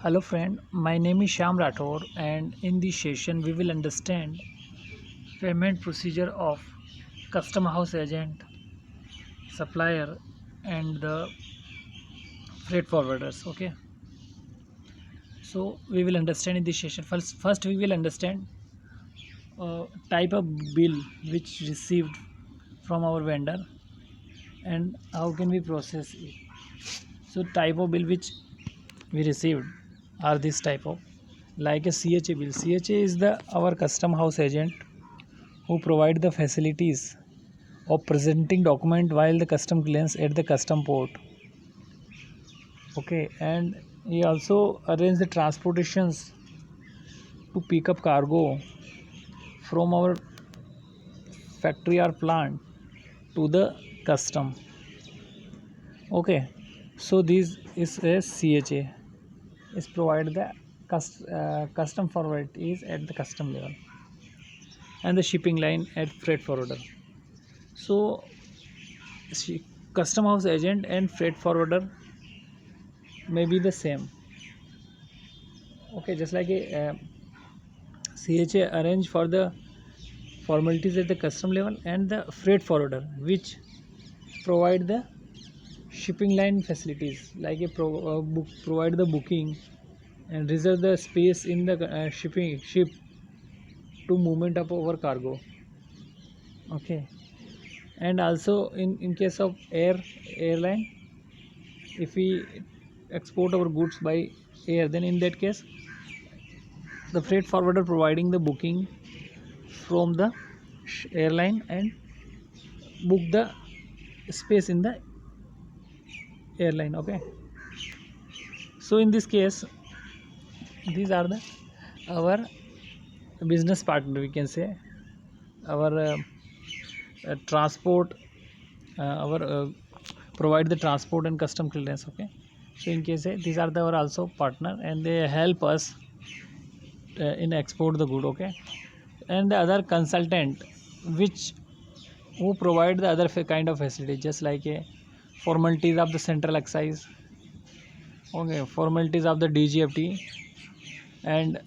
Hello friend, my name is Shyam Rathore and in this session we will understand payment procedure of custom house agent, supplier and the freight forwarders. Okay, so we will understand in this session. First we will understand type of bill which received from our vendor and how can we process it. So type of bill which we received are this type of like a CHA bill. CHA is the our custom house agent who provide the facilities of presenting document while the custom clearance at the custom port. Okay, and he also arrange the transportations to pick up cargo from our factory or plant to the custom. Okay, so this is a CHA is provide the custom forward is at the custom level and the shipping line at freight forwarder. So custom house agent and freight forwarder may be the same. Okay, just like a CHA arrange for the formalities at the custom level and the freight forwarder which provide the shipping line facilities like provide the booking and reserve the space in the shipping ship to movement of our cargo. Okay, and also in case of airline, if we export our goods by air, then in that case the freight forwarder providing the booking from the airline and book the space in the airline. Okay, so in this case these are the our business partner, we can say our transport our provide the transport and custom clearance. Okay, so in case these are the our also partner and they help us in export the good. Okay, and the other consultant which who provide the other kind of facility just like a formalities of the central excise. Okay, formalities of the DGFT and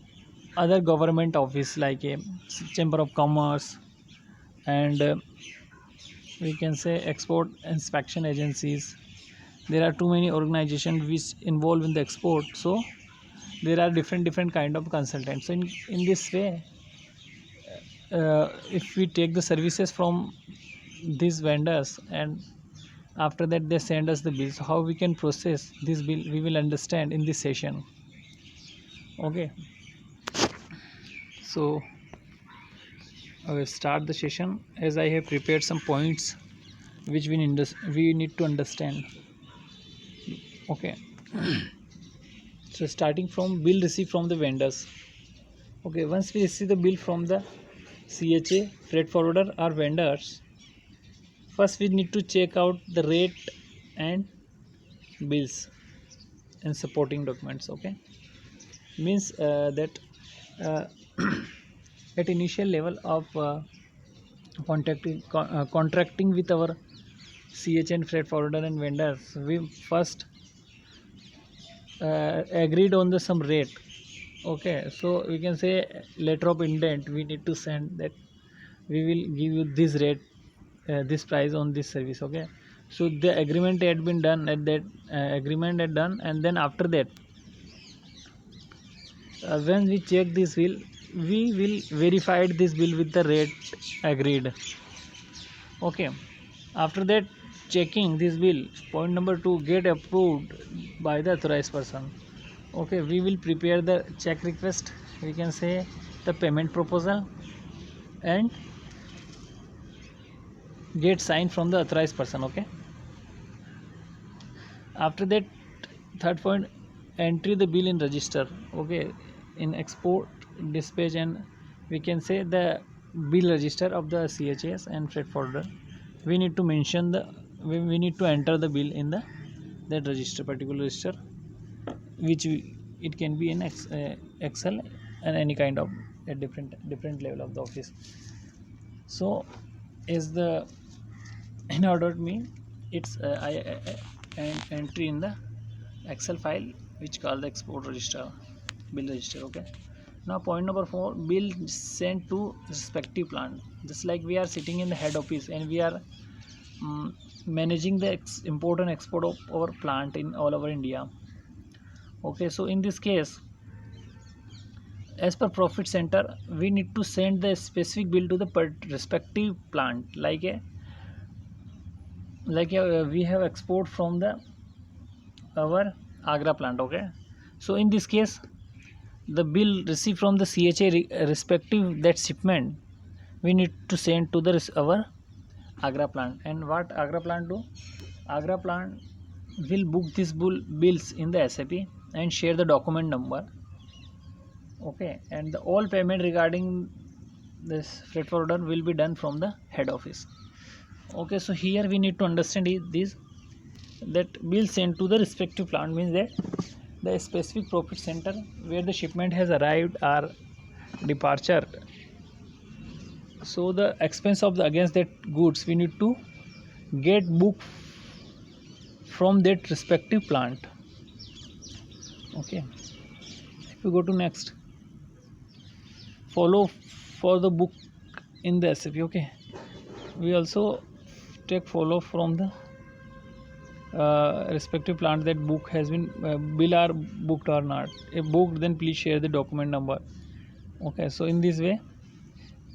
other government office like a chamber of commerce and we can say export inspection agencies. There are too many organizations which involved in the export, so there are different kind of consultants. So in this way if we take the services from these vendors and after that they send us the bills, how we can process this bill we will understand in this session. Okay, so I will start the session as I have prepared some points which we need to understand. Okay, so starting from bill received from the vendors. Okay, once we receive the bill from the CHA, freight forwarder or vendors, first we need to check out the rate and bills and supporting documents. Okay, means that uh, at initial level of contracting with our CH and freight forwarder and vendors, we first agreed on the some rate. Okay, so we can say letter of intent we need to send that we will give you this rate, this price on this service. Okay, so the agreement had been done at that agreement had done, and then after that when we check this bill we will verify this bill with the rate agreed. Okay, after that checking this bill, point number 2, get approved by the authorized person. Okay, we will prepare the check request, we can say the payment proposal and get signed from the authorized person. Okay, after that third point, entry the bill in register. Okay, in export dispatch and we can say the bill register of the CHS and freight forwarder, we need to mention the we need to enter the bill in the that register, particular register, which it can be in Excel and any kind of a different level of the office. So is the in order to me it's I entry in the Excel file which called the export register, bill register. Okay, now point number 4, bill sent to respective plant. Just like we are sitting in the head office and we are managing the import and export of our plant in all over India. Okay, so in this case, as per profit center, we need to send the specific bill to the respective plant. We have export from the our Agra plant. Okay, so in this case, the bill received from the CHA respective that shipment, we need to send to the our Agra plant. And what Agra plant do? Agra plant will book these bills in the SAP and share the document number. Okay, and the all payment regarding this freight forwarder will be done from the head office. Okay, so here we need to understand this, that bill sent to the respective plant means that the specific profit center where the shipment has arrived or departure. So the expense of the against that goods we need to get booked from that respective plant. Okay, if we go to next, follow for the book in the SAP. Okay, we also take follow from the respective plant that book has been bill are booked or not. If booked, then please share the document number. Okay, so in this way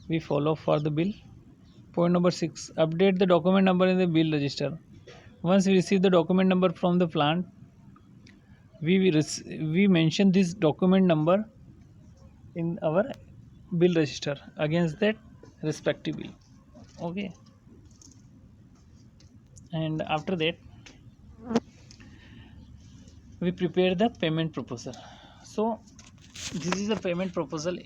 we follow for the bill. Point number 6, update the document number in the bill register. Once we receive the document number from the plant, we mention this document number in our bill register against that respective bill. Okay, and after that we prepare the payment proposal. So this is the payment proposal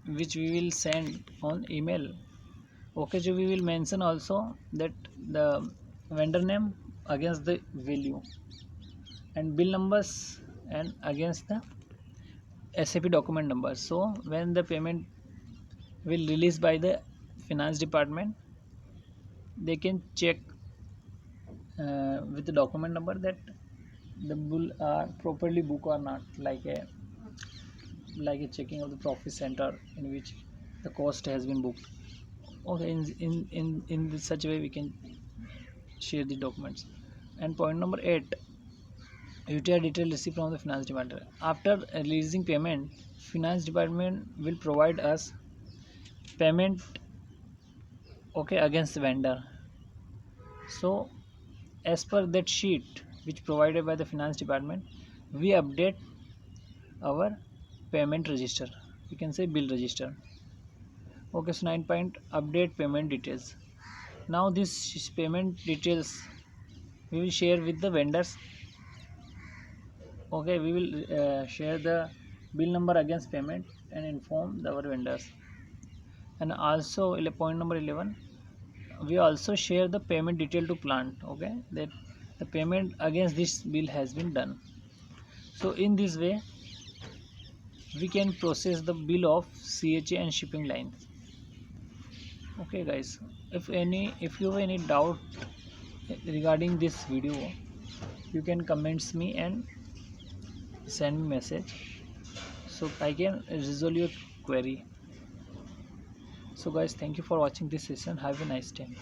which we will send on email. Okay, so we will mention also that the vendor name against the value and bill numbers and against the SAP document number. So when the payment will release by the finance department, they can check with the document number that the bill are properly booked or not, like a checking of the profit center in which the cost has been booked. Okay, in such a way we can share the documents. And point number 8, UTR detail received from the finance department. After releasing payment, finance department will provide us payment, okay, against the vendor. So as per that sheet which provided by the finance department, we update our payment register, we can say bill register. Okay, so 9 point, update payment details. Now this payment details we will share with the vendors. Okay, we will share the bill number against payment and inform our vendors. And also point number 11, we also share the payment detail to plant. Okay, that the payment against this bill has been done. So in this way we can process the bill of CHA and shipping lines. Okay guys, if you have any doubt regarding this video, you can comments me and send me message so I can resolve your query. So guys, thank you for watching this session. Have a nice time.